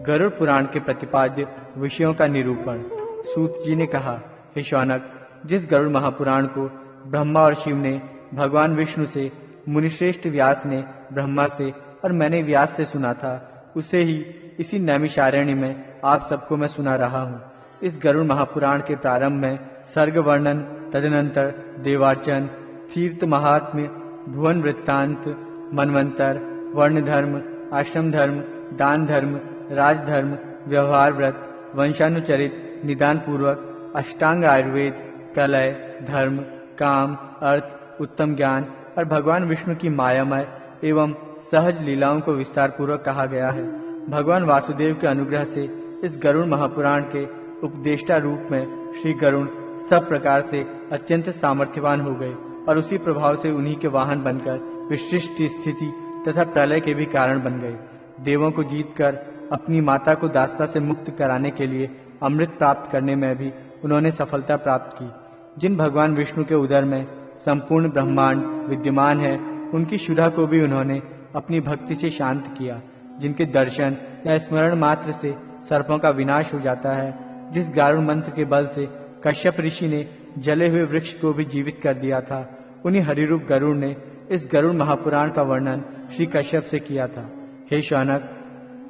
गरुड़ पुराण के प्रतिपाद्य विषयों का निरूपण। सूत जी ने कहा, हे शौनक, जिस गरुड़ महापुराण को ब्रह्मा और शिव ने भगवान विष्णु से, मुनिश्रेष्ठ व्यास ने ब्रह्मा से और मैंने व्यास से सुना था, उसे ही इसी नैमिषारण्य में आप सबको मैं सुना रहा हूँ। इस गरुड़ महापुराण के प्रारंभ में सर्ग वर्णन, तदनंतर देवार्चन, तीर्थ महात्म्य, भुवन वृत्तांत, मनवंतर, वर्ण धर्म, आश्रम धर्म, दान धर्म, राजधर्म, व्यवहार व्रत, वंशानुचरित, निदान पूर्वक, अष्टांग आयुर्वेद, प्रलय, धर्म, काम, अर्थ, उत्तम ज्ञान और भगवान विष्णु की मायामय एवं सहज लीलाओं को विस्तार पूर्वक कहा गया है। भगवान वासुदेव के अनुग्रह से इस गरुड़ महापुराण के उपदेष्टा रूप में श्री गरुड़ सब प्रकार से अत्यंत सामर्थ्यवान हो गए और उसी प्रभाव से उन्हीं के वाहन बनकर विशिष्ट स्थिति तथा प्रलय के भी कारण बन गए। देवों को जीतकर अपनी माता को दास्ता से मुक्त कराने के लिए अमृत प्राप्त करने में भी उन्होंने सफलता प्राप्त की। जिन भगवान विष्णु के उदर में संपूर्ण ब्रह्मांड विद्यमान है, उनकी क्षुधा को भी उन्होंने अपनी भक्ति से शांत किया। जिनके दर्शन या स्मरण मात्र से सर्पों का विनाश हो जाता है, जिस गारुड़ मंत्र के बल से कश्यप ऋषि ने जले हुए वृक्ष को भी जीवित कर दिया था, उन्हीं हरिरूप गरुड़ ने इस गरुड़ महापुराण का वर्णन श्री कश्यप से किया था। हे शौनक,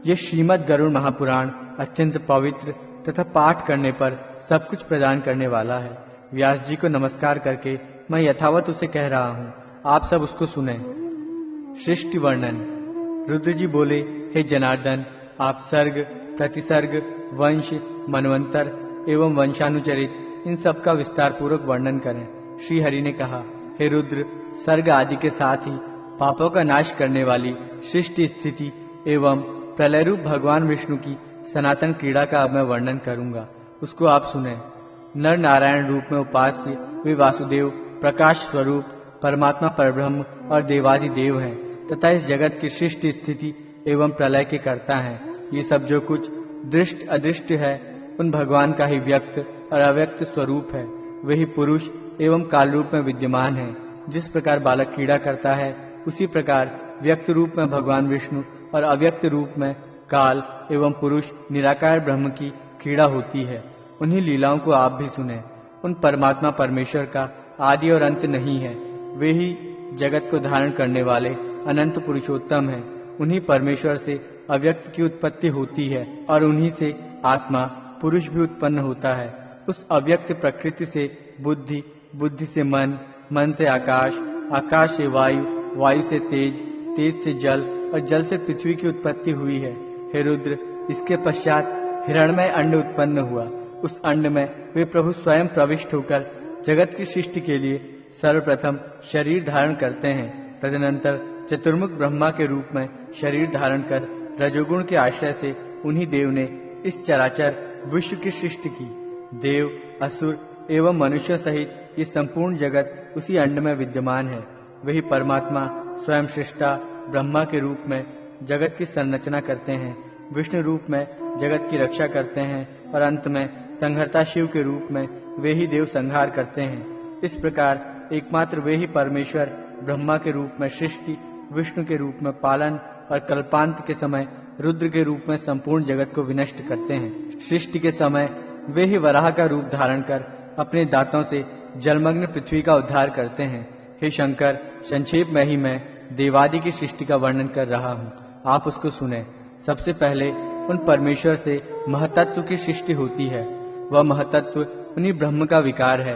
ये श्रीमद् गरुड़ महापुराण अत्यंत पवित्र तथा पाठ करने पर सब कुछ प्रदान करने वाला है। व्यास जी को नमस्कार करके मैं यथावत उसे कह रहा हूँ, आप सब उसको सुने। सृष्टि वर्णन। रुद्र जी बोले, हे जनार्दन, आप सर्ग, प्रतिसर्ग, वंश, मनवंतर एवं वंशानुचरित इन सब का विस्तार पूर्वक वर्णन करें। श्री हरि ने कहा, हे रुद्र, सर्ग आदि के साथ ही पापों का नाश करने वाली सृष्टि स्थिति एवं प्रलय रूप भगवान विष्णु की सनातन क्रीड़ा का अब मैं वर्णन करूंगा, उसको आप सुने। नर नारायण रूप में उपास्य वे वासुदेव प्रकाश स्वरूप परमात्मा परब्रह्म और देवादिदेव हैं तथा इस जगत की सृष्टि स्थिति एवं प्रलय के कर्ता हैं। ये सब जो कुछ दृष्ट अदृष्ट है, उन भगवान का ही व्यक्त और अव्यक्त स्वरूप है। वही पुरुष एवं काल रूप में विद्यमान है। जिस प्रकार बालक क्रीड़ा करता है, उसी प्रकार व्यक्त रूप में भगवान विष्णु और अव्यक्त रूप में काल एवं पुरुष निराकार ब्रह्म की क्रीड़ा होती है। उन्हीं लीलाओं को आप भी सुने। उन परमात्मा परमेश्वर का आदि और अंत नहीं है। वे ही जगत को धारण करने वाले अनंत पुरुषोत्तम हैं। उन्हीं परमेश्वर से अव्यक्त की उत्पत्ति होती है और उन्हीं से आत्मा पुरुष भी उत्पन्न होता है। उस अव्यक्त प्रकृति से बुद्धि, बुद्धि से मन, मन से आकाश, आकाश से वायु, वायु से तेज, तेज से जल और जल से पृथ्वी की उत्पत्ति हुई है। हे रुद्र, इसके पश्चात हिरण्मय अंड उत्पन्न हुआ। उस अंड में वे प्रभु स्वयं प्रविष्ट होकर जगत की सृष्टि के लिए सर्वप्रथम शरीर धारण करते हैं। तदनंतर चतुर्मुख ब्रह्मा के रूप में शरीर धारण कर रजोगुण के आश्रय से उन्हीं देव ने इस चराचर विश्व की सृष्टि की। देव, असुर एवं मनुष्य सहित ये संपूर्ण जगत उसी अंड में विद्यमान है। वही परमात्मा स्वयं सृष्टा ब्रह्मा के रूप में जगत की संरचना करते हैं, विष्णु रूप में जगत की रक्षा करते हैं और अंत में संहर्ता शिव के रूप में वे ही देव संहार करते हैं। इस प्रकार एकमात्र वे ही परमेश्वर ब्रह्मा के रूप में सृष्टि, विष्णु के रूप में पालन और कल्पांत के समय रुद्र के रूप में संपूर्ण जगत को विनष्ट करते हैं। सृष्टि के समय वे ही वराह का रूप धारण कर अपने दांतों से जलमग्न पृथ्वी का उद्धार करते हैं। हे शंकर, संक्षेप में ही मैं देवादि की सृष्टि का वर्णन कर रहा हूँ, आप उसको सुने। सबसे पहले उन परमेश्वर से महतत्व की सृष्टि होती है। वह महतत्व उन्हीं ब्रह्म का विकार है।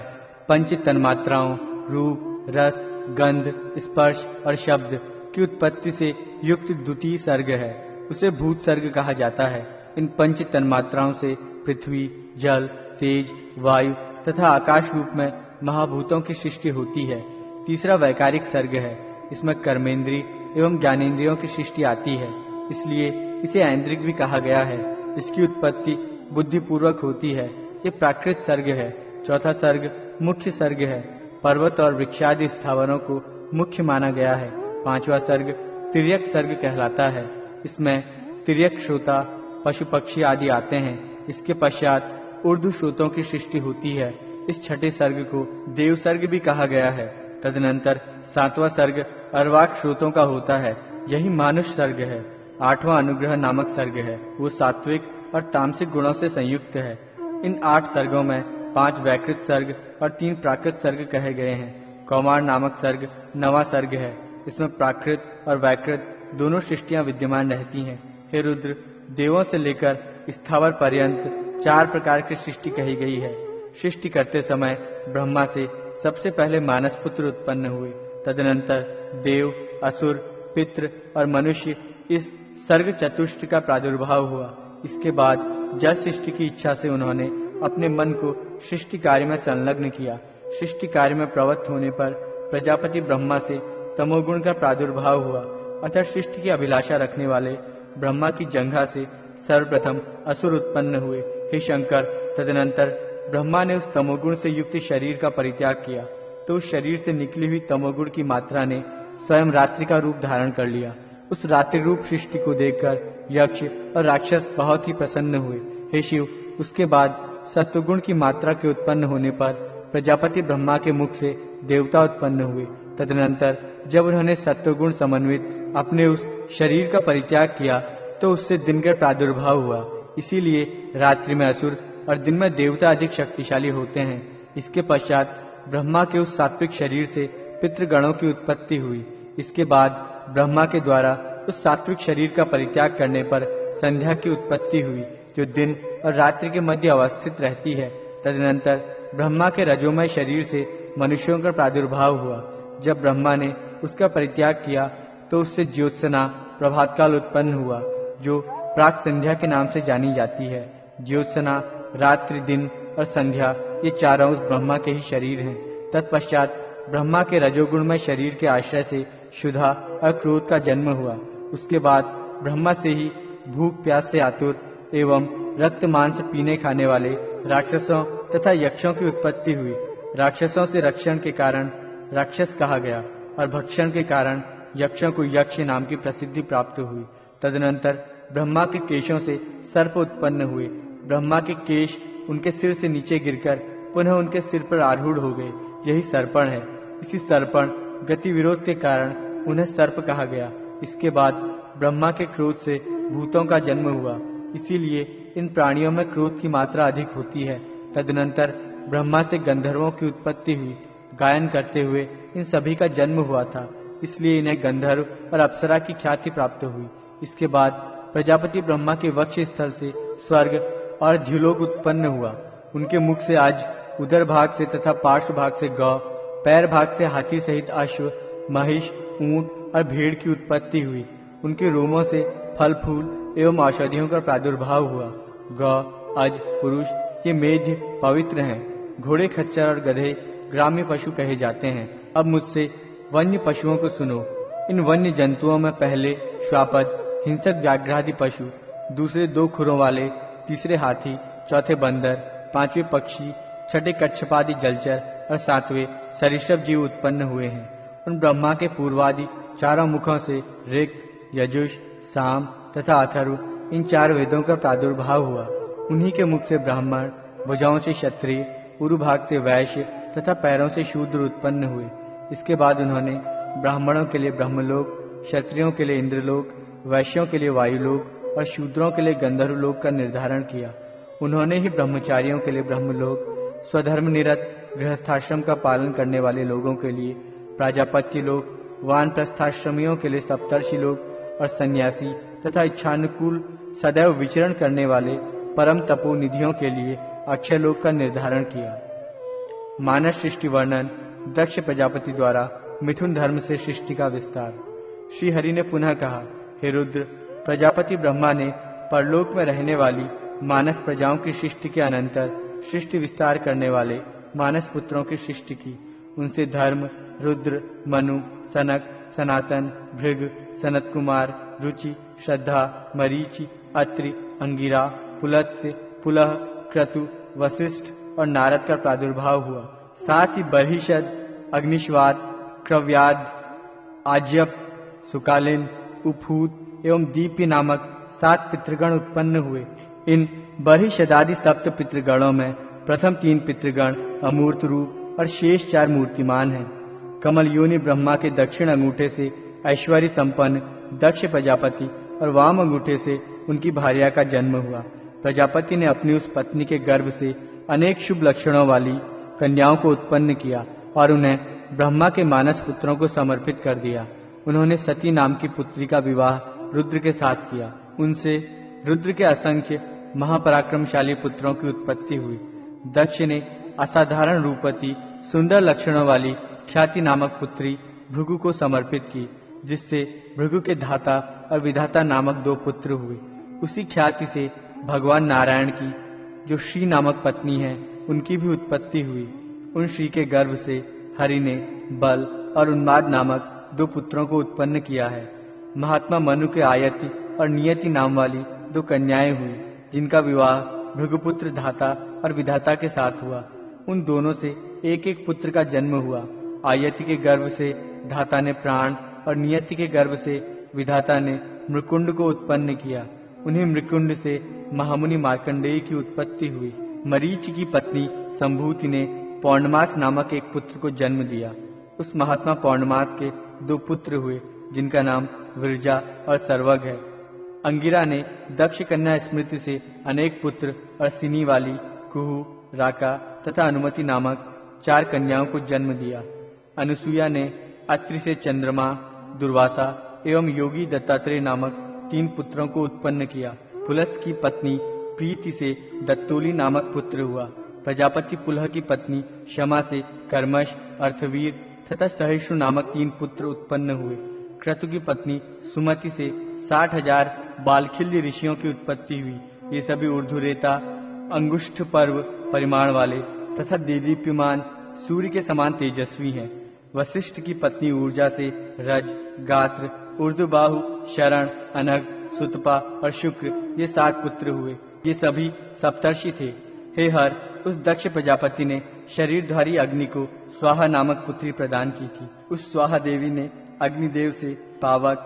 पंच तन्मात्राओं रूप, रस, गंध, स्पर्श और शब्द की उत्पत्ति से युक्त द्वितीय सर्ग है। उसे भूत सर्ग कहा जाता है। इन पंच तन्मात्राओं से पृथ्वी, जल, तेज, वायु तथा आकाश रूप में महाभूतों की सृष्टि होती है। तीसरा वैकारिक सर्ग है। इसमें कर्मेंद्रिय एवं ज्ञानेंद्रियों की सृष्टि आती है, इसलिए इसे ऐन्द्रिक भी कहा गया है। इसकी उत्पत्ति बुद्धिपूर्वक होती है। ये प्राकृत सर्ग है। चौथा सर्ग मुख्य सर्ग है। पर्वत और वृक्षादि स्थावरों को मुख्य माना गया है। पांचवा सर्ग तिर्यक सर्ग कहलाता है। इसमें तिर्यक श्रोता, पशु पक्षी आदि आते हैं। इसके पश्चात ऊर्ध्व श्रोतों की सृष्टि होती है। इस छठे सर्ग को देव सर्ग भी कहा गया है। तदनंतर सातवां सर्ग अर्वाक श्रोतों का होता है। यही मानुष सर्ग है। 8वां अनुग्रह नामक सर्ग है। वो सात्विक और तामसिक गुणों से संयुक्त है। इन 8 सर्गों में 5 वैकृत सर्ग और 3 प्राकृत सर्ग कहे गए हैं। कौमार नामक सर्ग 9वां सर्ग है। इसमें प्राकृत और वैकृत दोनों सृष्टियां विद्यमान रहती हैं। हे रुद्र, देवों से लेकर स्थावर पर्यंत 4 प्रकार की सृष्टि कही गई है। सृष्टि करते समय ब्रह्मा से सबसे पहले मानस पुत्र उत्पन्न हुए। तदनंतर देव, असुर, पितृ और मनुष्य इस सर्ग चतुष्ट का प्रादुर्भाव हुआ। इसके बाद जल सृष्टि की इच्छा से उन्होंने अपने मन को सृष्टि कार्य में संलग्न किया। सृष्टि कार्य में प्रवृत्त होने पर प्रजापति ब्रह्मा से तमोगुण का प्रादुर्भाव हुआ। अतः सृष्टि की अभिलाषा रखने वाले ब्रह्मा की जंघा से सर्वप्रथम असुर उत्पन्न हुए। हे शंकर, तदनंतर ब्रह्मा ने उस तमोगुण से युक्त शरीर का परित्याग किया तो उस शरीर से निकली हुई तमोगुण की मात्रा ने स्वयं रात्रि का रूप धारण कर लिया। उस रात्रि रूप सृष्टि को देखकर यक्ष और राक्षस बहुत ही प्रसन्न हुए। हे शिव, उसके बाद सत्वगुण की मात्रा के उत्पन्न होने पर प्रजापति ब्रह्मा के मुख से देवता उत्पन्न हुए। तदनंतर जब उन्होंने सत्वगुण समन्वित अपने उस शरीर का परित्याग किया तो उससे दिन का प्रादुर्भाव हुआ। इसीलिए रात्रि में असुर और दिन में देवता अधिक शक्तिशाली होते हैं। इसके पश्चात ब्रह्मा के उस सात्विक शरीर से पितृगणों की उत्पत्ति हुई। इसके बाद ब्रह्मा के द्वारा उस सात्विक शरीर का परित्याग करने पर संध्या की उत्पत्ति हुई, जो दिन और रात्रि के मध्य अवस्थित रहती है। तदनंतर ब्रह्मा के रजोमय शरीर से मनुष्यों का प्रादुर्भाव हुआ। जब ब्रह्मा ने उसका परित्याग किया तो उससे ज्योत्सना प्रभातकाल उत्पन्न हुआ, जो प्राक संध्या के नाम से जानी जाती है। ज्योत्सना, रात्रि, दिन और संध्या ये चारों उस ब्रह्मा के ही शरीर हैं। तत्पश्चात ब्रह्मा के रजोगुणमय शरीर के आश्रय से क्षुधा और क्रोध का जन्म हुआ। उसके बाद ब्रह्मा से ही भूख प्यास से आतुर एवं रक्त मांस पीने खाने वाले राक्षसों तथा यक्षों की उत्पत्ति हुई। राक्षसों से रक्षण के कारण राक्षस कहा गया और भक्षण के कारण यक्षों को यक्ष नाम की प्रसिद्धि प्राप्त हुई। तदनंतर ब्रह्मा के केशों से सर्प उत्पन्न हुए। ब्रह्मा के केश उनके सिर से नीचे गिरकर पुनः उनके सिर पर आरूढ़ हो गए। यही सर्पण है। इसी सर्पण गति विरोध के कारण उन्हें सर्प कहा गया। इसके बाद ब्रह्मा के क्रोध से भूतों का जन्म हुआ, इसीलिए इन प्राणियों में क्रोध की मात्रा अधिक होती है। तदनंतर ब्रह्मा से गंधर्वों की उत्पत्ति हुई। गायन करते हुए इन सभी का जन्म हुआ था, इसलिए इन्हें गंधर्व और अप्सरा की ख्याति प्राप्त हुई। इसके बाद प्रजापति ब्रह्मा के वक्ष स्थल से स्वर्ग और द्युलोक उत्पन्न हुआ। उनके मुख से आज उदर भाग से तथा पार्श्व भाग से गौ, पैर भाग से हाथी सहित अश्व, महिष, ऊंट और भेड़ की उत्पत्ति हुई। उनके रोमों से फल फूल एवं औषधियों का प्रादुर्भाव हुआ। गौ, अज, पुरुष ये मेढ पवित्र हैं। घोड़े, खच्चर और गधे ग्राम्य पशु कहे जाते हैं। अब मुझसे वन्य पशुओं को सुनो। इन वन्य जंतुओं में पहले श्वापद, हिंसक व्याघ्रादि पशु, दूसरे 2 खुरों वाले, तीसरे हाथी, चौथे बंदर, 5वें पक्षी, छठे कच्छपादि जलचर और 7वें सरीसृप जीव उत्पन्न हुए हैं। उन ब्रह्मा के पूर्वादि 4 मुखों से ऋक्, यजुष, साम तथा अथर्व इन 4 वेदों का प्रादुर्भाव हुआ। उन्हीं के मुख से ब्राह्मण, भुजाओं से क्षत्रिय, उरुभाग से वैश्य तथा पैरों से शूद्र उत्पन्न हुए। इसके बाद उन्होंने ब्राह्मणों के लिए ब्रह्मलोक, क्षत्रियों के लिए इंद्रलोक, वैश्यों के लिए वायुलोक और शूद्रों के लिए गंधर्वलोक का निर्धारण किया। उन्होंने ही ब्रह्मचारियों के लिए ब्रह्मलोक, स्वधर्म निरत गृहस्थाश्रम का पालन करने वाले लोगों के लिए प्राजापत्य लोक, वानप्रस्थाश्रमियों के लिए सप्तर्षि लोक और सन्यासी तथा इच्छानुकूल सदैव विचरण करने वाले परम तपोनिधियों के लिए अक्षय लोक का निर्धारण किया। मानस सृष्टि वर्णन दक्ष प्रजापति द्वारा मिथुन धर्म से सृष्टि का विस्तार। श्री हरि ने पुनः कहा, हे रुद्र, प्रजापति ब्रह्मा ने परलोक में रहने वाली मानस प्रजाओं की सृष्टि के अनंतर सृष्टि विस्तार करने वाले मानस पुत्रों की सृष्टि की। उनसे धर्म, रुद्र, मनु, सनक, सनातन, भृग, सनत कुमार, रुचि, श्रद्धा, मरीचि, अत्रि, अंगिरा, पुलत्स्य, पुलह, क्रतु, वशिष्ठ और नारद का प्रादुर्भाव हुआ। साथ ही बर्हिषद, अग्निश्वात, क्रव्याद, आज्यप, सुकालिन, उपहूत एवं दीप्य नामक 7 पितृगण उत्पन्न हुए। इन बर्हिषदादि सप्त पितृगणों में प्रथम 3 पितृगण अमूर्त रूप और शेष 4 मूर्तिमान हैं। कमल योनि ब्रह्मा के दक्षिण अंगूठे से ऐश्वर्य संपन्न दक्ष प्रजापति और वाम अंगूठे से उनकी भार्या का जन्म हुआ। प्रजापति ने अपनी उस पत्नी के गर्भ से अनेक शुभ लक्षणों वाली कन्याओं को उत्पन्न किया और उन्हें ब्रह्मा के मानस पुत्रों को समर्पित कर दिया। उन्होंने सती नाम की पुत्री का विवाह रुद्र के साथ किया। उनसे रुद्र के असंख्य महापराक्रमशाली पुत्रों की उत्पत्ति हुई। दक्ष ने असाधारण रूपवती सुंदर लक्षणों वाली ख्याति नामक पुत्री भृगु को समर्पित की, जिससे भृगु के धाता और विधाता नामक 2 पुत्र हुए। उसी ख्याति से भगवान नारायण की जो श्री नामक पत्नी है, उनकी भी उत्पत्ति हुई। उन श्री के गर्भ से हरि ने बल और उन्माद नामक 2 पुत्रों को उत्पन्न किया है। महात्मा मनु के आयति और नियति नाम वाली 2 कन्याएं हुई, जिनका विवाह भृगुपुत्र धाता और विधाता के साथ हुआ। उन दोनों से एक एक पुत्र का जन्म हुआ। आयति के गर्भ से धाता ने प्राण और नियति के गर्भ से विधाता ने मृकुंड को उत्पन्न किया। उन्हीं मृकुंड से महामुनि मार्कंडेय की उत्पत्ति हुई। मरीचि की पत्नी संभूति ने पौर्णमास नामक एक पुत्र को जन्म दिया। उस महात्मा पौर्णमास के 2 पुत्र हुए, जिनका नाम विरजा और सर्वग है। अंगिरा ने दक्ष कन्या स्मृति से अनेक पुत्र और सिनी वाली कुहू, राका तथा अनुमति नामक 4 कन्याओं को जन्म दिया। अनुसुईया ने अत्रि से चंद्रमा, दुर्वासा एवं योगी दत्तात्रेय नामक 3 पुत्रों को उत्पन्न किया। पुलस की पत्नी प्रीति से दत्तोली नामक पुत्र हुआ। प्रजापति पुलह की पत्नी क्षमा से कर्मश, अर्थवीर तथा सहिष्णु नामक 3 पुत्र उत्पन्न हुए। क्रतु की पत्नी सुमति से 60,000 बालखिल्य ऋषियों की उत्पत्ति हुई। ये सभी ऊर्ध्वरेता, अंगुष्ठ पर्व परिमाण वाले तथा देदीप्यमान सूर्य के समान तेजस्वी हैं। वशिष्ठ की पत्नी ऊर्जा से रज, गात्र, ऊर्ध्वबाहु, शरण, अनग, सुतपा और शुक्र ये 7 पुत्र हुए। ये सभी सप्तर्षि थे। हे हर, उस दक्ष प्रजापति ने शरीरधारी अग्नि को स्वाहा नामक पुत्री प्रदान की थी। उस स्वाहा देवी ने अग्निदेव से पावक,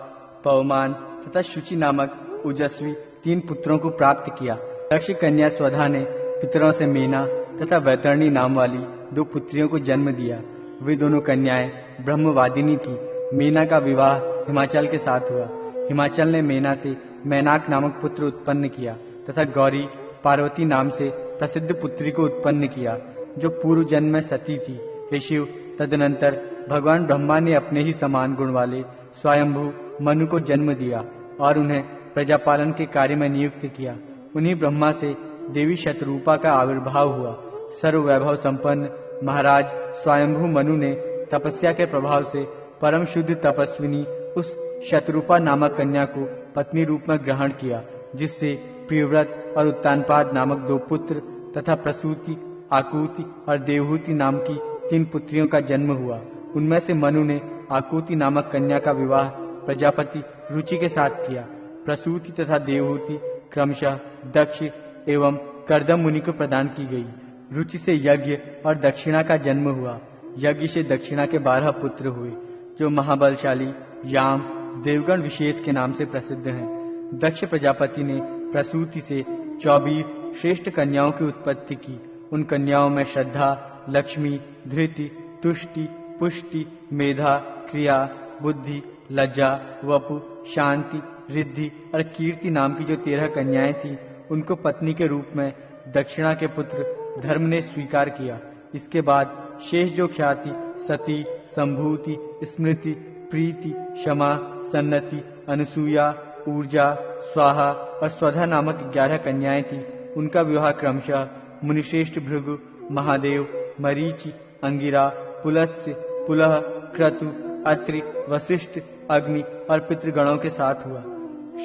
पवमान तथा शुचि नामक ओजस्वी 3 पुत्रों को प्राप्त किया। दक्ष कन्या स्वधा ने पितरों से मेना तथा वैतरणी नाम वाली 2 पुत्रियों को जन्म दिया। वे दोनों कन्याएं ब्रह्मवादिनी थी। मेना का विवाह हिमाचल के साथ हुआ। हिमाचल ने मेना से मैनाक नामक पुत्र उत्पन्न किया तथा गौरी पार्वती नाम से प्रसिद्ध पुत्री को उत्पन्न किया, जो पूर्व जन्म में सती थी। हे शिव, तदनंतर भगवान ब्रह्मा ने अपने ही समान गुण वाले स्वयंभू मनु को जन्म दिया और उन्हें प्रजापालन के कार्य में नियुक्त किया। उन्हीं ब्रह्मा से देवी शतरूपा का आविर्भाव हुआ। सर्व वैभव संपन्न महाराज स्वयंभू मनु ने तपस्या के प्रभाव से परम शुद्ध तपस्विनी उस शतरूपा नामक कन्या को पत्नी रूप में ग्रहण किया, जिससे प्रियव्रत और उत्तानपाद नामक 2 पुत्र तथा प्रसूति, आकुति और देवहूति नाम की 3 पुत्रियों का जन्म हुआ। उनमें से मनु ने आकुति नामक कन्या का विवाह प्रजापति रुचि के साथ किया। प्रसूति तथा देवहूति क्रमशः दक्ष एवं कर्दम मुनि को प्रदान की गई। रुचि से यज्ञ और दक्षिणा का जन्म हुआ। यज्ञ से दक्षिणा के 12 पुत्र हुए, जो महाबलशाली याम, देवगण विशेष के नाम से प्रसिद्ध हैं। दक्ष प्रजापति ने प्रसूति से 24 श्रेष्ठ कन्याओं की उत्पत्ति की। उन कन्याओं में श्रद्धा, लक्ष्मी, धृति, तुष्टि, पुष्टि, मेधा, क्रिया, बुद्धि, लज्जा, वपु, शांति, रिद्धि और कीर्ति नाम की जो 13 कन्याएं थी, उनको पत्नी के रूप में दक्षिणा के पुत्र धर्म ने स्वीकार किया। इसके बाद शेष जो ख्याति, सती, संभूति, स्मृति, प्रीति, क्षमा, सन्नति, अनुसूया, ऊर्जा, स्वाहा और स्वधा नामक 11 कन्याएं थी, उनका विवाह क्रमशः मुनिश्रेष्ठ भृगु, महादेव, मरीचि, अंगिरा, पुलत्स्य, पुलह, क्रतु, अत्रि, वशिष्ठ, अग्नि और पितृगणों के साथ हुआ।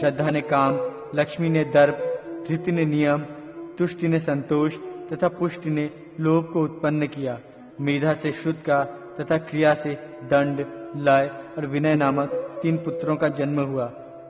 श्रद्धा ने काम, लक्ष्मी ने दर्प, धृति ने नियम, तुष्टि ने संतोष तथा पुष्टि ने लोभ को उत्पन्न किया। मेधा से श्रुत का तथा क्रिया से दंड, लय और विनय नामक 3 पुत्रों का जन्म हुआ।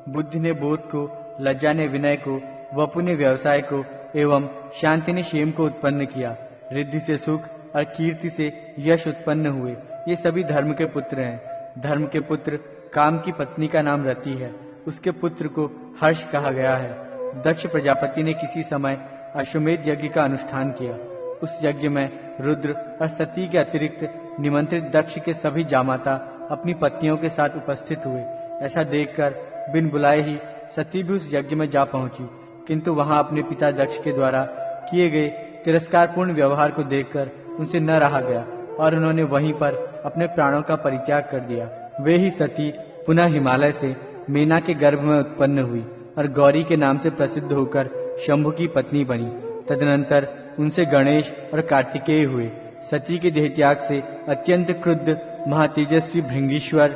बुद्धि ने बोध को, लज्जा ने विनय को, वपु ने व्यवसाय को एवं शांति ने क्षेम को उत्पन्न किया। रिद्धि से सुख और कीर्ति से यश उत्पन्न हुए। ये सभी धर्म के पुत्र हैं। धर्म के पुत्र काम की पत्नी का नाम रति है। उसके पुत्र को हर्ष कहा गया है। दक्ष प्रजापति ने किसी समय अश्वमेध यज्ञ का अनुष्ठान किया। उस यज्ञ में रुद्र और सती के अतिरिक्त निमंत्रित दक्ष के सभी जामाता अपनी पत्नियों के साथ उपस्थित हुए। ऐसा देखकर बिन बुलाए ही सती भी उस यज्ञ में जा पहुंची, किंतु वहां अपने पिता दक्ष के द्वारा किए गए तिरस्कारपूर्ण व्यवहार को देखकर उनसे न रहा गया और उन्होंने वहीं पर अपने प्राणों का परित्याग कर दिया। वे ही सती पुनः हिमालय से मेना के गर्भ में उत्पन्न हुई और गौरी के नाम से प्रसिद्ध होकर शंभु की पत्नी बनी। तदनंतर उनसे गणेश और कार्तिकेय हुए। सती के देहत्याग से अत्यंत क्रुद्ध महातेजस्वी भृंगीश्वर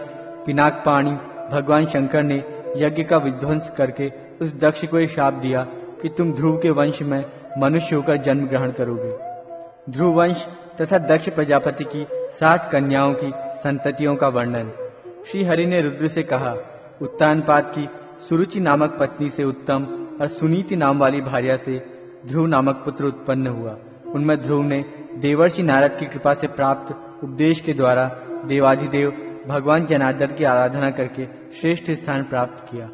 पिनाकपाणि भगवान शंकर ने यज्ञ का विध्वंस करके उस दक्ष को ये शाप दिया कि तुम ध्रुव के वंश में मनुष्य होकर जन्म ग्रहण करोगे। ध्रुव वंश तथा दक्ष प्रजापति की 60 कन्याओं की संततियों का वर्णन। श्री हरि ने रुद्र से कहा, उत्तानपाद की सुरुचि नामक पत्नी से उत्तम और सुनीति नाम वाली भार्या से ध्रुव नामक पुत्र उत्पन्न हुआ। उनमें ध्रुव ने देवर्षि नारद की कृपा से प्राप्त उपदेश के द्वारा देवाधिदेव भगवान जनार्दन की आराधना करके श्रेष्ठ स्थान प्राप्त किया।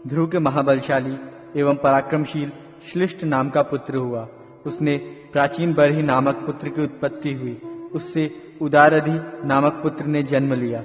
ध्रुव के महाबलशाली एवं पराक्रमशील श्लिष्ट नाम का पुत्र हुआ। उसने प्राचीन बरही नामक पुत्र की उत्पत्ति हुई। उससे उदारधि नामक पुत्र ने जन्म लिया।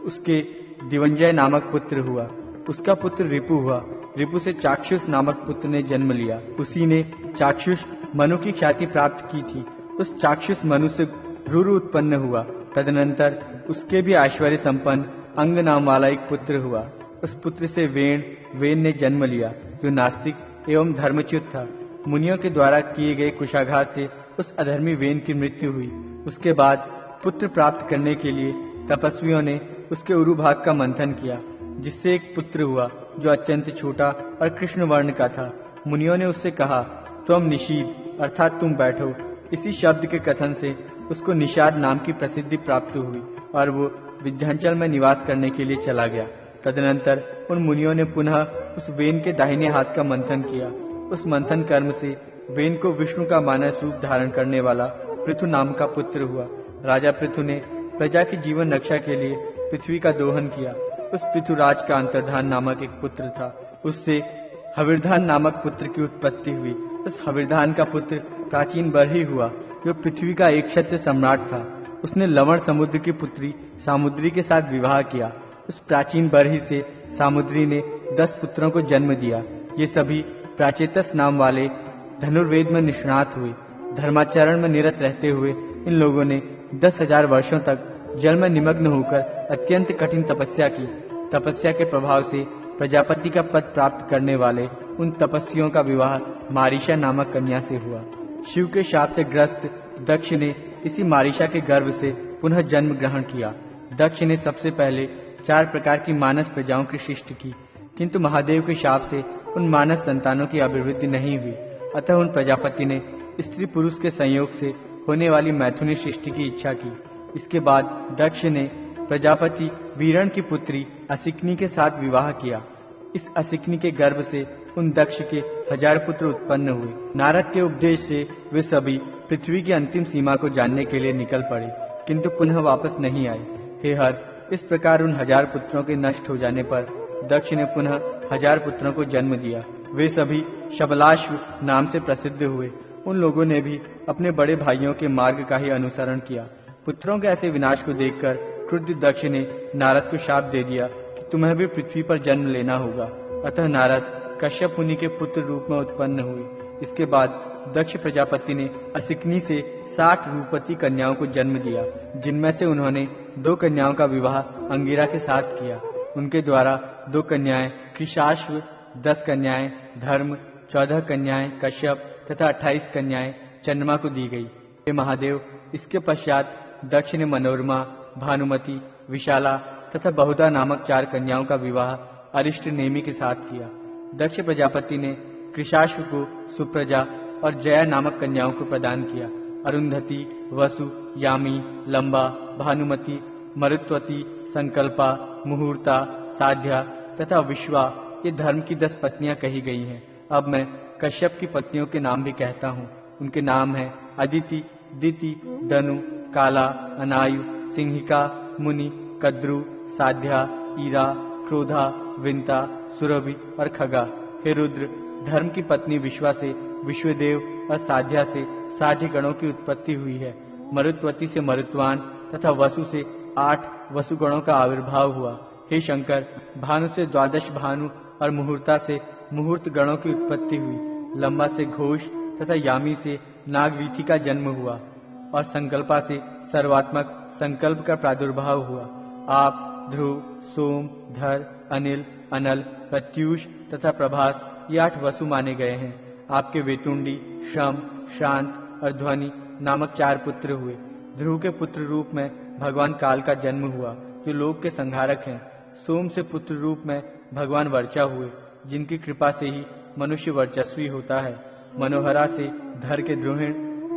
उसके दिवंजय नामक पुत्र हुआ। उसका पुत्र रिपु हुआ। रिपु से चाक्षुष नामक पुत्र ने जन्म लिया। उसी ने चाक्षुष मनु की ख्याति प्राप्त की थी। उस चाक्षुष मनु से भ्रूरु उत्पन्न हुआ। तदनंतर उसके भी ऐश्वर्य संपन्न अंग नाम वाला एक पुत्र हुआ। उस पुत्र से वेन ने जन्म लिया, जो नास्तिक एवं धर्मच्युत था। मुनियों के द्वारा किए गए कुशाघात से उस अधर्मी वेन की मृत्यु हुई। उसके बाद पुत्र प्राप्त करने के लिए तपस्वियों ने उसके उरु भाग का मंथन किया, जिससे एक पुत्र हुआ जो अत्यंत छोटा और कृष्ण वर्ण का था। मुनियों ने उससे कहा, त्वम निषीद अर्थात तुम बैठो। इसी शब्द के कथन से उसको निषाद नाम की प्रसिद्धि प्राप्त हुई और वो विंध्याचल में निवास करने के लिए चला गया। तदनंतर उन मुनियों ने पुनः उस वेन के दाहिने हाथ का मंथन किया। उस मंथन कर्म से वेन को विष्णु का मानस रूप धारण करने वाला पृथु नाम का पुत्र हुआ। राजा पृथु ने प्रजा की जीवन रक्षा के लिए पृथ्वी का दोहन किया। उस पृथुराज का अंतर्धान नामक एक पुत्र था। उससे हविर्धान नामक पुत्र की उत्पत्ति हुई। उस हविर्धान का पुत्र प्राचीन बरही हुआ, जो पृथ्वी का एक क्षत्रिय सम्राट था। उसने लवण समुद्र की पुत्री सामुद्री के साथ विवाह किया। उस प्राचीन बरही से सामुद्री ने 10 पुत्रों को जन्म दिया। ये सभी प्राचेतस नाम वाले धनुर्वेद में निष्णात हुए। धर्माचरण में निरत रहते हुए इन लोगों ने 10,000 वर्षों तक जल में निमग्न होकर अत्यंत कठिन तपस्या की। तपस्या के प्रभाव से प्रजापति का पद प्राप्त करने वाले उन तपस्वियों का विवाह मारीशा नामक कन्या से हुआ। शिव के शाप से ग्रस्त दक्ष ने इसी मारीशा के गर्भ से पुनः जन्म ग्रहण किया। दक्ष ने सबसे पहले 4 प्रकार की मानस प्रजाओं की सृष्टि की, किंतु महादेव के शाप से उन मानस संतानों की अभिवृद्धि नहीं हुई। अतः उन प्रजापति ने स्त्री पुरुष के संयोग से होने वाली मैथुनी सृष्टि की इच्छा की। इसके बाद दक्ष ने प्रजापति वीरण की पुत्री असिकनी के साथ विवाह किया। इस असिकनी के गर्भ से उन दक्ष के 1000 पुत्र उत्पन्न हुए। नारद के उपदेश से वे सभी पृथ्वी की अंतिम सीमा को जानने के लिए निकल पड़े, किंतु पुनः वापस नहीं आए। हे हर, इस प्रकार उन 1000 पुत्रों के नष्ट हो जाने पर दक्ष ने पुनः 1000 पुत्रों को जन्म दिया। वे सभी शबलाश्व नाम से प्रसिद्ध हुए। उन लोगों ने भी अपने बड़े भाइयों के मार्ग का ही अनुसरण किया। पुत्रों के ऐसे विनाश को देखकर क्रुद्ध दक्ष ने नारद को शाप दे दिया कि तुम्हें भी पृथ्वी पर जन्म लेना होगा। अतः नारद कश्यप मुनि के पुत्र रूप में उत्पन्न हुए। इसके बाद दक्ष प्रजापति ने असिकनी से 60 रूपवती कन्याओं को जन्म दिया, जिनमें से उन्होंने 2 कन्याओं का विवाह अंगिरा के साथ किया। उनके द्वारा 2 कन्याएं कृशाश्व, 10 कन्याएं धर्म, 14 कन्याएं कश्यप तथा 28 कन्याएं चंद्रमा को दी गई। हे महादेव, इसके पश्चात दक्ष ने मनोरमा, भानुमति, विशाला तथा बहुधा नामक 4 कन्याओं का विवाह अरिष्ट नेमि के साथ किया। दक्ष प्रजापति ने कृशाश्व को सुप्रजा और जया नामक कन्याओं को प्रदान किया। अरुंधति, वसु, यामी, लंबा, भानुमति, मरुत्वती, संकल्पा, मुहूर्ता, साध्या तथा विश्वा ये धर्म की 10 पत्नियां कही गई हैं। अब मैं कश्यप की पत्नियों के नाम भी कहता हूँ। उनके नाम हैं अदिति, दिति, दनु, काला, अनायु, सिंहिका, मुनि, कद्रु, साध्या, ईरा, क्रोधा, विंता, सुरभि और खगा। हे रुद्र, धर्म की पत्नी विश्वा से विश्वदेव और साध्या से साध्य गणों की उत्पत्ति हुई है। मरुत्वती से मरुत्वान तथा वसु से 8 वसुगणों का आविर्भाव हुआ। हे शंकर, भानु से 12 भानु और मुहूर्ता से मुहूर्त गणों की उत्पत्ति हुई। लंबा से घोष तथा यामी से नागवीथि का जन्म हुआ और संकल्पा से सर्वात्मक संकल्प का प्रादुर्भाव हुआ। आप ध्रुव, सोम, धर, अनिल, अनल, प्रत्यूष तथा प्रभास ये 8 वसु माने गए हैं। आपके वेतुंडी, श्रम, शांत और ध्वनि नामक 4 पुत्र हुए। ध्रुव के पुत्र रूप में भगवान काल का जन्म हुआ जो लोक के संहारक हैं। सोम से पुत्र रूप में भगवान वर्चा हुए जिनकी कृपा से ही मनुष्य वर्चस्वी होता है। मनोहरा से धर के द्रोहिण,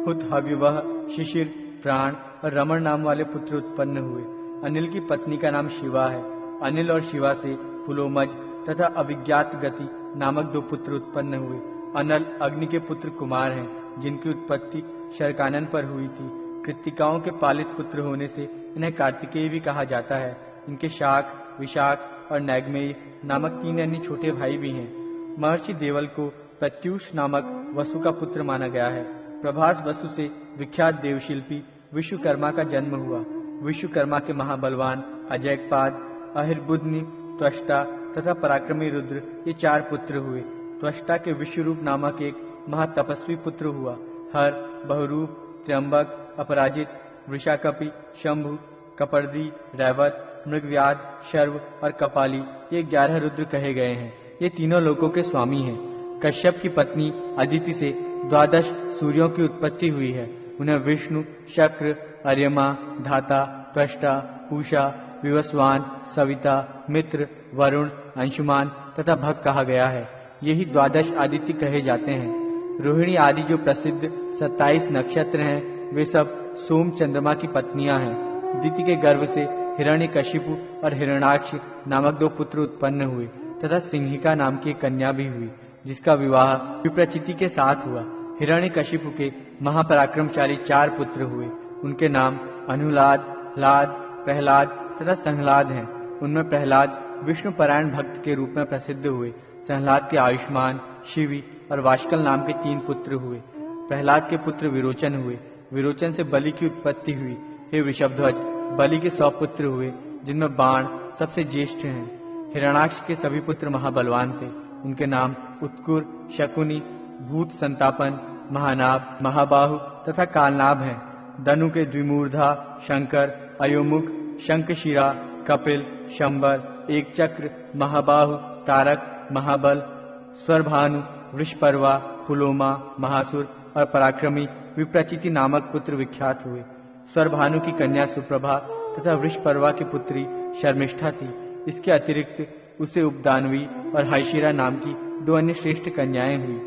हुत, हव्यवह, शिशिर, प्राण और रमण नाम वाले पुत्र उत्पन्न हुए। अनिल की पत्नी का नाम शिवा है। अनिल और शिवा से पुलोमज तथा अविज्ञात गति नामक 2 पुत्र उत्पन्न हुए। अनल अग्नि के पुत्र कुमार हैं जिनकी उत्पत्ति शरकानन पर हुई थी। कृत्तिकाओं के पालित पुत्र होने से इन्हें कार्तिकेय भी कहा जाता है। इनके शाक, विशाख और नैगमेय नामक 3 अन्य छोटे भाई भी हैं। महर्षि देवल को प्रत्यूष नामक वसु का पुत्र माना गया है। प्रभास वसु से विख्यात देवशिल्पी विश्वकर्मा का जन्म हुआ। विश्वकर्मा के महाबलवान अजयपाद, अहिर्बुद्धनि, त्वष्टा तथा पराक्रमी रुद्र ये 4 पुत्र हुए। त्वष्टा के विश्वरूप नामक एक महातपस्वी पुत्र हुआ। हर, बहुरूप, त्र्यंबक, अपराजित, वृषाकपि, शंभु, कपर्दी, रैवत, मृगव्याध, शर्व और कपाली ये 11 रुद्र कहे गए हैं। ये तीनों लोकों के स्वामी हैं। कश्यप की पत्नी अदिति से 12 सूर्यों की उत्पत्ति हुई है। उन्हें विष्णु, शक्र, अर्यमा, धाता, त्वष्टा, पूषा, विवस्वान, सविता, मित्र, वरुण, अंशुमान तथा भग कहा गया है। यही 12 आदित्य कहे जाते हैं। रोहिणी आदि जो प्रसिद्ध 27 नक्षत्र हैं वे सब सोम चंद्रमा की पत्नियां हैं। दिति के गर्भ से हिरण्यकशिपु और हिरण्याक्ष नामक 2 पुत्र उत्पन्न हुए तथा सिंहिका नाम की एक कन्या भी हुई जिसका विवाह विप्रचिति के साथ हुआ। हिरण्यकशिपु के महापराक्रमशाली 4 पुत्र हुए। उनके नाम अनुलाद, ह्लाद, प्रहलाद तथा संह्लाद हैं। उनमें प्रहलाद विष्णु परायण भक्त के रूप में प्रसिद्ध हुए। संह्लाद के आयुष्मान, शिवी और वाष्कल नाम के 3 पुत्र हुए। प्रहलाद के पुत्र विरोचन हुए। विरोचन से बलि की उत्पत्ति हुई। हे वृषभध्वज, बलि के 100 पुत्र हुए जिनमें बाण सबसे ज्येष्ठ हैं। हिरण्याक्ष के सभी पुत्र महाबलवान थे। उनके नाम उत्कुर, शकुनी, भूत संतापन, महानाभ, महाबाहु तथा कालनाभ हैं। दनु के द्विमूर्धा, शंकर, अयोमुख, शंखशिरा, कपिल, शंबर, एक चक्र, महाबाहु, तारक, महाबल, स्वरभानु, वृषपर्वा, पुलोमा, महासुर और पराक्रमी विप्रचिति नामक पुत्र विख्यात हुए। स्वरभानु की कन्या सुप्रभा तथा वृषपर्वा की पुत्री शर्मिष्ठा थी। इसके अतिरिक्त उसे उपदानवी और हाइशिरा नाम की 2 अन्य श्रेष्ठ कन्याएं हुई।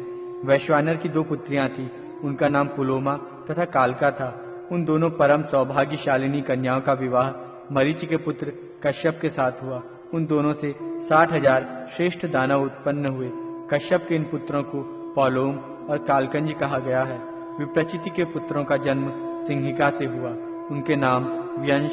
वैश्वानर की 2 पुत्रियां थीं। उनका नाम पुलोमा तथा कालका था। उन दोनों परम सौभाग्यशालिनी कन्याओं का विवाह मरीचि के पुत्र कश्यप के साथ हुआ। उन दोनों से 60,000 श्रेष्ठ दानव उत्पन्न हुए। कश्यप के इन पुत्रों को पौलोम और कालकंज कहा गया है। विप्रचिति के पुत्रों का जन्म सिंहिका से हुआ। उनके नाम व्यंश,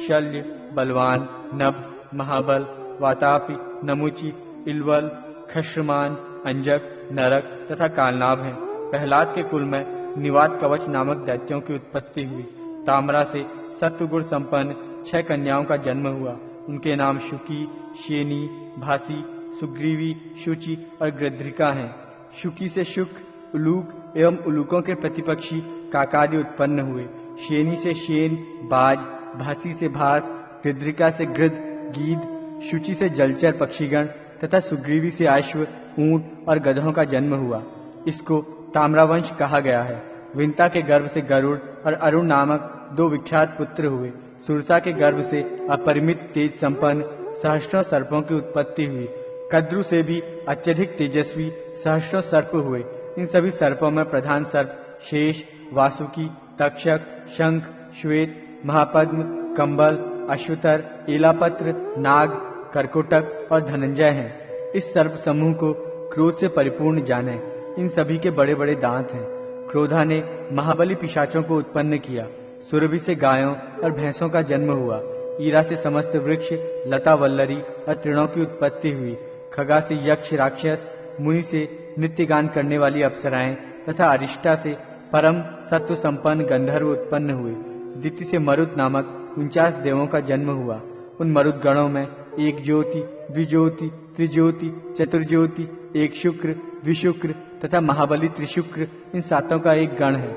शल्य, बलवान, नभ, महाबल, वातापि, नमुचि, इलवल, खश्रमान, अंजक, नरक तथा कालनाभ हैं। प्रहलाद के कुल में निवात कवच नामक दैत्यों की उत्पत्ति हुई। ताम्रा से सत्वगुण संपन्न 6 कन्याओं का जन्म हुआ। उनके नाम शुकी, शेनी, भासी, सुग्रीवी, शुचि और गृध्रिका हैं। शुकी से शुक, उलूक एवं उलूकों के प्रतिपक्षी काकादि उत्पन्न हुए। शेनी से शेन, बाज, भासी से भास, गृध्रिका से गृध, गीध, शुचि से जलचर पक्षीगण तथा सुग्रीवी से अश्व, ऊंट और गधों का जन्म हुआ। इसको ताम्रवंश कहा गया है। विंता के गर्भ से गरुड़ और अरुण नामक 2 विख्यात पुत्र हुए। सुरसा के गर्भ से अपरिमित तेज संपन्न सहस्रों सर्पों की उत्पत्ति हुई। कद्रु से भी अत्यधिक तेजस्वी सहस्रों सर्प हुए। इन सभी सर्पों में प्रधान सर्प शेष, वासुकी, तक्षक, शंख, श्वेत, महापद्म, कंबल, अश्वतर, एलापत्र, नाग, कर्कोटक और धनंजय हैं। इस सर्प समूह को क्रोध से परिपूर्ण जाने। इन सभी के बड़े बड़े दांत हैं। क्रोधा ने महाबली पिशाचों को उत्पन्न किया। सुरभि से गायों और भैंसों का जन्म हुआ। ईरा से समस्त वृक्ष, लता, वल्लरी और तृणों की उत्पत्ति हुई। खगा से यक्ष, राक्षस, मुनि से नृत्य गान करने वाली अप्सराएं तथा अरिष्टा से परम सत्व संपन्न गंधर्व उत्पन्न हुए। दिति से मरुत नामक 49 देवों का जन्म हुआ। उन मरुत गणों में एक ज्योति द्विज्योति, त्रिज्योति, चतुर्ज्योति, एक शुक्र, विशुक्र तथा महाबली त्रिशुक्र, इन सातों का एक गण है।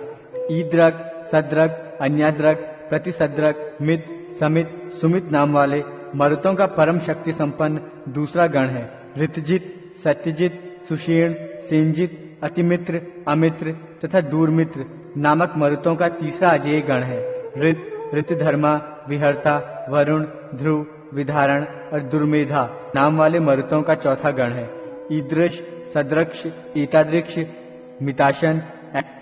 ईद्रक, सद्रक, अन्याद्रक, प्रतिसद्रक, मित, समित, सुमित नाम वाले मरुतों का परम शक्ति संपन्न दूसरा गण है। ऋतजित, सत्यजित, सुषेण, सेनजित, अतिमित्र, अमित्र तथा दूरमित्र नामक मरुतों का तीसरा अजेय गण है। ऋत, ऋतधर्मा, विहर्ता, वरुण, ध्रुव, विधारण और दुर्मेधा नाम वाले मरुतों का चौथा गण है। ईदृश, सदृक्ष, एतादृक्ष, मिताशन,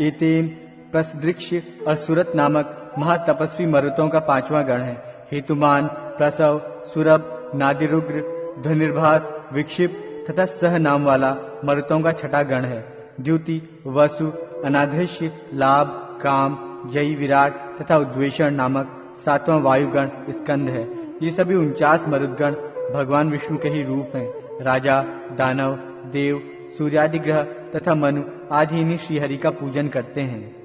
एतेन, प्रसदृक्ष और सुरत नामक महातपस्वी मरुतों का पांचवा गण है। हेतुमान, प्रसव, सुरभ, नादिरुग्र, ध्वनिर्भास, विक्षिप्त तथा सह नाम वाला मरुतों का छठा गण है। द्युति, वसु, अनाधृष्य, लाभ, काम, जयी, विराट तथा उद्वेषण नामक सातवां वायुगण स्कंद है। ये सभी 49 मरुदगण भगवान विष्णु के ही रूप हैं। राजा, दानव, देव, सूर्यादि ग्रह तथा मनु आदि इन्हीं श्रीहरि का पूजन करते हैं।